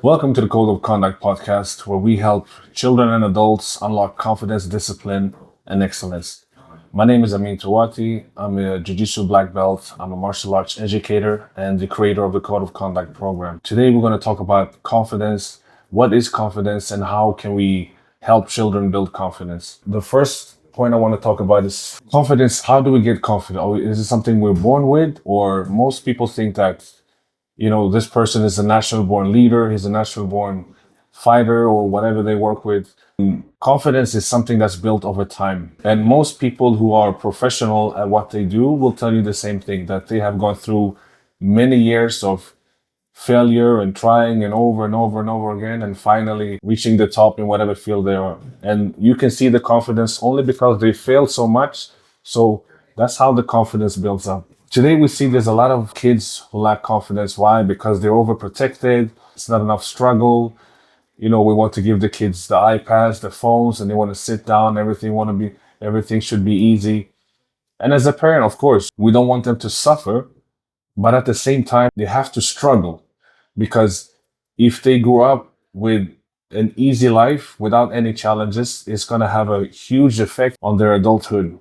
Welcome to the Code of Conduct podcast, where we help children and adults unlock confidence, discipline, and excellence. My name is Amin Tawati. I'm a Jiu-Jitsu black belt. I'm a martial arts educator and the creator of the Code of Conduct program. Today, we're going to talk about confidence. What is confidence, and how can we help children build confidence? The first point I want to talk about is confidence. How do we get confident? Is it something we're born with, or most people think that this person is a natural born leader, he's a natural born fighter, or whatever they work with. Confidence is something that's built over time. And most people who are professional at what they do will tell you the same thing, that they have gone through many years of failure and trying and over and over and over again, and finally reaching the top in whatever field they are. And you can see the confidence only because they failed so much. So that's how the confidence builds up. Today we see there's a lot of kids who lack confidence. Why? Because they're overprotected. It's not enough struggle. We want to give the kids the iPads, the phones, and they want to sit down. Everything should be easy. And as a parent, of course, we don't want them to suffer, but at the same time, they have to struggle, because if they grew up with an easy life without any challenges, it's going to have a huge effect on their adulthood.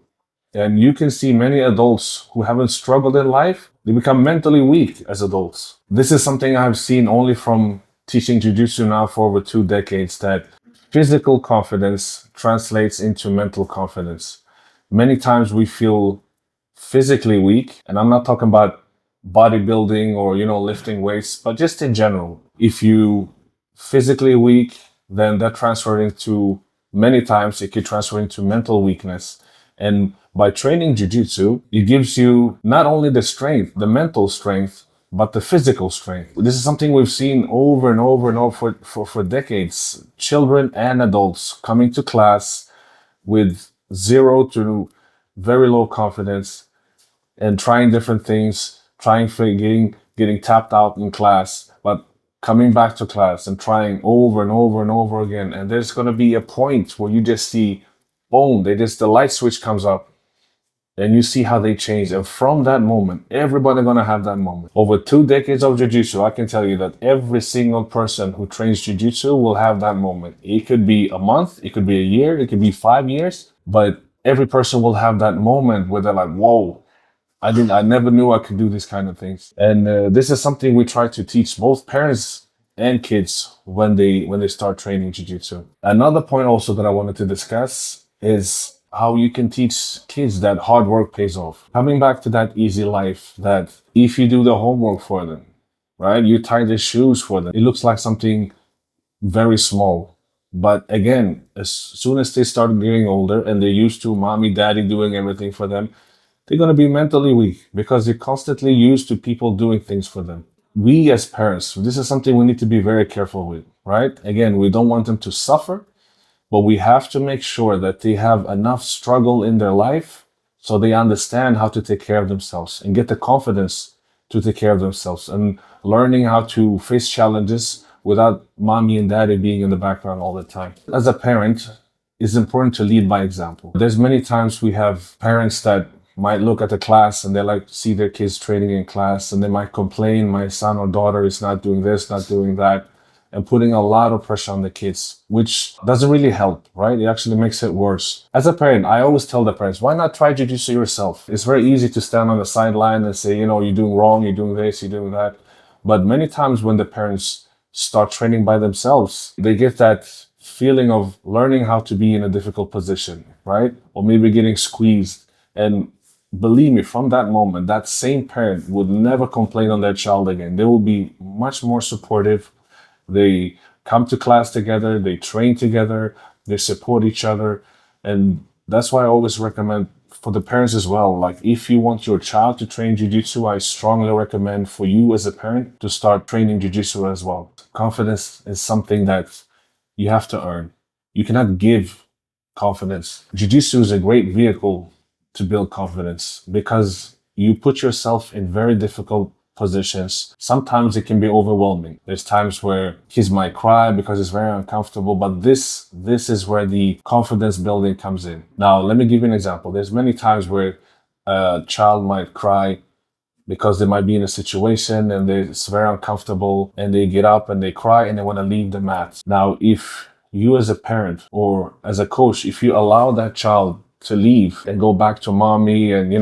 And you can see many adults who haven't struggled in life, they become mentally weak as adults. This is something I've seen only from teaching Jiu-Jitsu now for over 2 decades, that physical confidence translates into mental confidence. Many times we feel physically weak, and I'm not talking about bodybuilding or, lifting weights, but just in general. If you physically weak, then that transfers into, many times it could transfer into mental weakness. And by training Jiu-Jitsu, it gives you not only the strength, the mental strength, but the physical strength. This is something we've seen over and over and over for decades. Children and adults coming to class with zero to very low confidence and trying different things, getting tapped out in class, but coming back to class and trying over and over and over again. And there's going to be a point where you just see, boom, the light switch comes up, and you see how they change. And from that moment, everybody gonna have that moment. Over 2 decades of Jiu-Jitsu, I can tell you that every single person who trains Jiu-Jitsu will have that moment. It could be a month, it could be a year, it could be 5 years, but every person will have that moment where they're like, whoa, I never knew I could do these kind of things. And this is something we try to teach both parents and kids when they start training Jiu-Jitsu. Another point also that I wanted to discuss is how you can teach kids that hard work pays off. Coming back to that easy life, that if you do the homework for them, right, you tie their shoes for them, it looks like something very small. But again, as soon as they start getting older and they're used to mommy, daddy doing everything for them, they're going to be mentally weak because they're constantly used to people doing things for them. We as parents, this is something we need to be very careful with, right? Again, we don't want them to suffer, but we have to make sure that they have enough struggle in their life so they understand how to take care of themselves and get the confidence to take care of themselves, and learning how to face challenges without mommy and daddy being in the background all the time. As a parent, it's important to lead by example. There's many times we have parents that might look at the class and they like see their kids training in class, and they might complain, my son or daughter is not doing this, not doing that, and putting a lot of pressure on the kids, which doesn't really help, right? It actually makes it worse. As a parent, I always tell the parents, why not try Jiu-Jitsu yourself? It's very easy to stand on the sideline and say, you're doing wrong, you're doing this, you're doing that. But many times when the parents start training by themselves, they get that feeling of learning how to be in a difficult position, right? Or maybe getting squeezed. And believe me, from that moment, that same parent would never complain on their child again. They will be much more supportive. They come to class together, they train together, they support each other. And that's why I always recommend for the parents as well, like if you want your child to train Jiu-Jitsu, I strongly recommend for you as a parent to start training Jiu-Jitsu as well. Confidence is something that you have to earn. You cannot give confidence. Jiu-Jitsu is a great vehicle to build confidence because you put yourself in very difficult positions. Sometimes it can be overwhelming. There's times where kids might cry because it's very uncomfortable, but this is where the confidence building comes in. Now, let me give you an example. There's many times where a child might cry because they might be in a situation and it's very uncomfortable and they get up and they cry and they want to leave the mat. Now, if you as a parent or as a coach, if you allow that child to leave and go back to mommy and,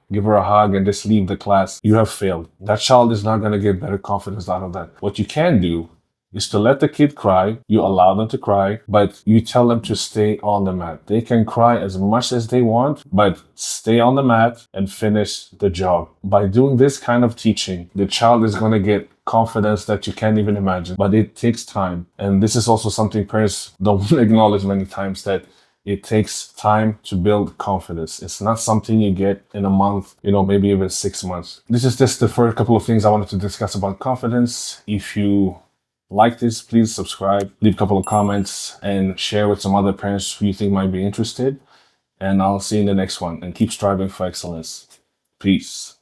give her a hug and just leave the class, you have failed. That child is not going to get better confidence out of that. What you can do is to let the kid cry. You allow them to cry, but you tell them to stay on the mat. They can cry as much as they want, but stay on the mat and finish the job. By doing this kind of teaching, the child is going to get confidence that you can't even imagine, but it takes time. And this is also something parents don't acknowledge many times, that it takes time to build confidence. It's not something you get in a month, maybe even 6 months. This is just the first couple of things I wanted to discuss about confidence. If you like this, please subscribe, leave a couple of comments, and share with some other parents who you think might be interested. And I'll see you in the next one, and keep striving for excellence. Peace.